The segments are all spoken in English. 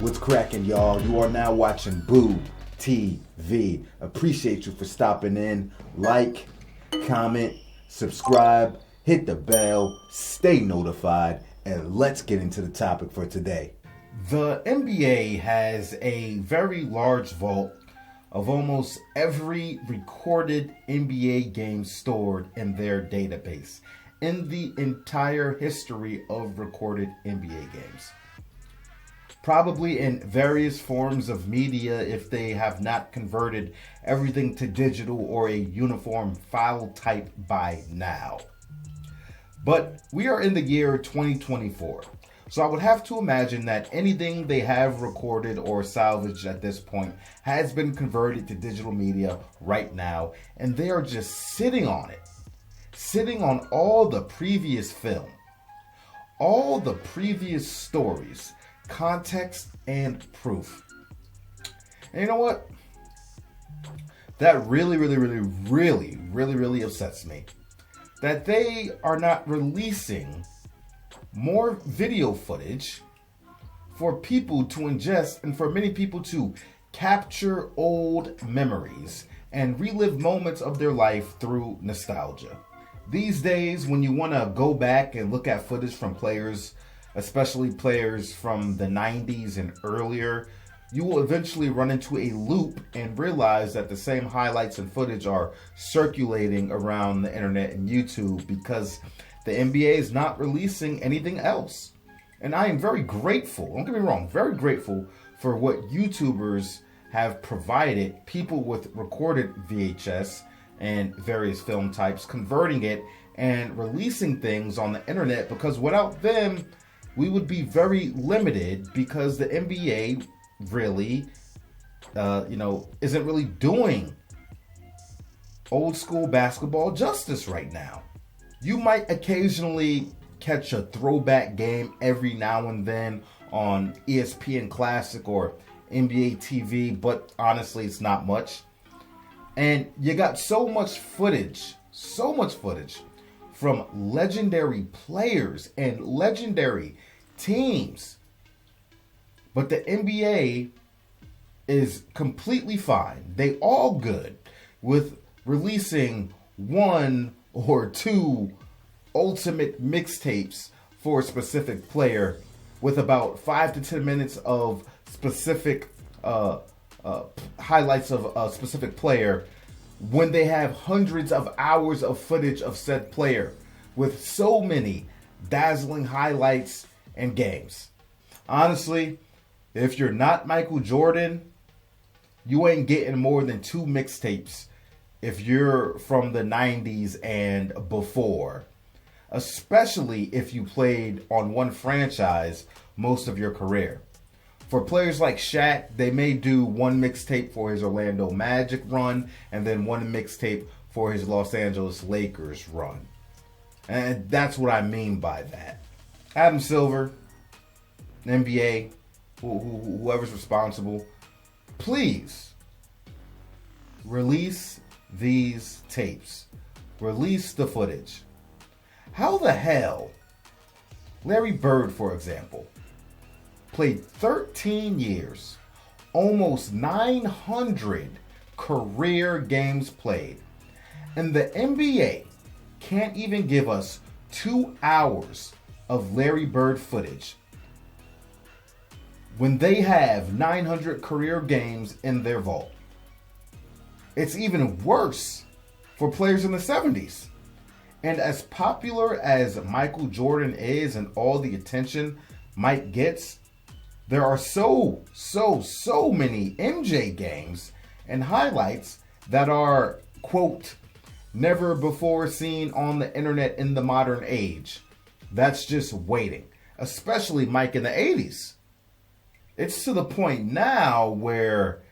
What's cracking, y'all? You are now watching Boo TV. Appreciate you for stopping in. Like, comment, subscribe, hit the bell, stay notified, and let's get into the topic for today. The NBA has a very large vault of almost every recorded NBA game stored in their database in the entire history of recorded NBA games. Probably in various forms of media if they have not converted everything to digital or a uniform file type by now. But we are in the year 2024. So I would have to imagine that anything they have recorded or salvaged at this point has been converted to digital media right now, and they are just sitting on it. Sitting on all the previous film, all the previous stories, context, and proof. And you know what? That really upsets me. That they are not releasing more video footage for people to ingest and for many people to capture old memories and relive moments of their life through nostalgia. These days, when you want to go back and look at footage from players, especially players from the 90s and earlier, you will eventually run into a loop and realize that the same highlights and footage are circulating around the internet and YouTube because the NBA is not releasing anything else. And I am very grateful, don't get me wrong, very grateful for what YouTubers have provided people with recorded VHS and various film types, converting it and releasing things on the internet, because without them, we would be very limited because the NBA really, isn't really doing old school basketball justice right now. You might occasionally catch a throwback game every now and then on ESPN Classic or NBA TV, but honestly, it's not much. And you got so much footage from legendary players and legendary teams. But the NBA is completely fine. They all good with releasing one or two ultimate mixtapes for a specific player with about 5 to 10 minutes of specific highlights of a specific player, when they have hundreds of hours of footage of said player with so many dazzling highlights and games. Honestly, if you're not Michael Jordan, you ain't getting more than 2 mixtapes if you're from the 90s and before, especially if you played on one franchise most of your career. For players like Shaq, they may do one mixtape for his Orlando Magic run and then one mixtape for his Los Angeles Lakers run. And that's what I mean by that. Adam Silver, NBA, whoever's responsible, please release these tapes. Release the footage. How the hell, Larry Bird, for example, played 13 years, almost 900 career games played, and the NBA can't even give us 2 hours of Larry Bird footage when they have 900 career games in their vault. It's even worse for players in the 70s. And as popular as Michael Jordan is and all the attention Mike gets, there are so many MJ games and highlights that are, quote, never before seen on the internet in the modern age. That's just waiting, especially Mike in the 80s. It's to the point now where,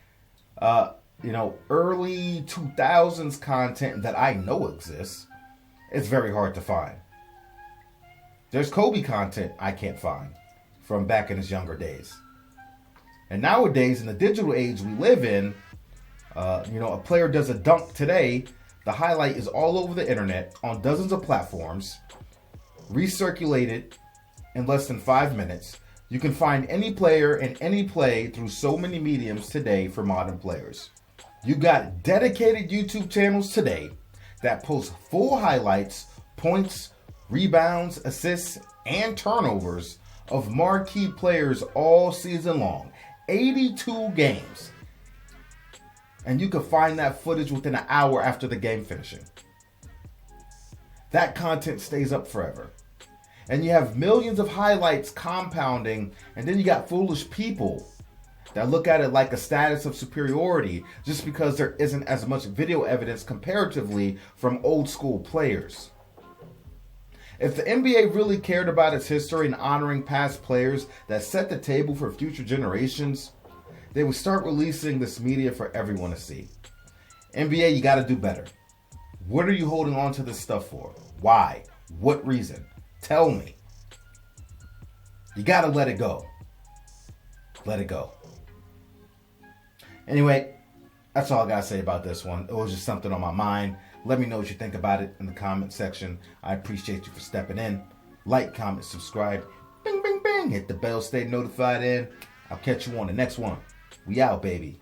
early 2000s content that I know exists, it's very hard to find. There's Kobe content I can't find from back in his younger days. And nowadays, in the digital age we live in, a player does a dunk today, the highlight is all over the internet on dozens of platforms, recirculated in less than 5 minutes, You can find any player and any play through so many mediums today for modern players. You got dedicated YouTube channels today that post full highlights, points, rebounds, assists, and turnovers of marquee players all season long. 82 games. And you can find that footage within an hour after the game finishing. That content stays up forever. And you have millions of highlights compounding, and then you got foolish people that look at it like a status of superiority just because there isn't as much video evidence comparatively from old school players. If the NBA really cared about its history and honoring past players that set the table for future generations, they would start releasing this media for everyone to see. NBA, you got to do better. What are you holding on to this stuff for? Why? What reason? Tell me. You got to let it go. Let it go. Anyway, that's all I got to say about this one. It was just something on my mind. Let me know what you think about it in the comment section. I appreciate you for stepping in. Like, comment, subscribe. Bing, bing, bing. Hit the bell, stay notified in. I'll catch you on the next one. We out, baby.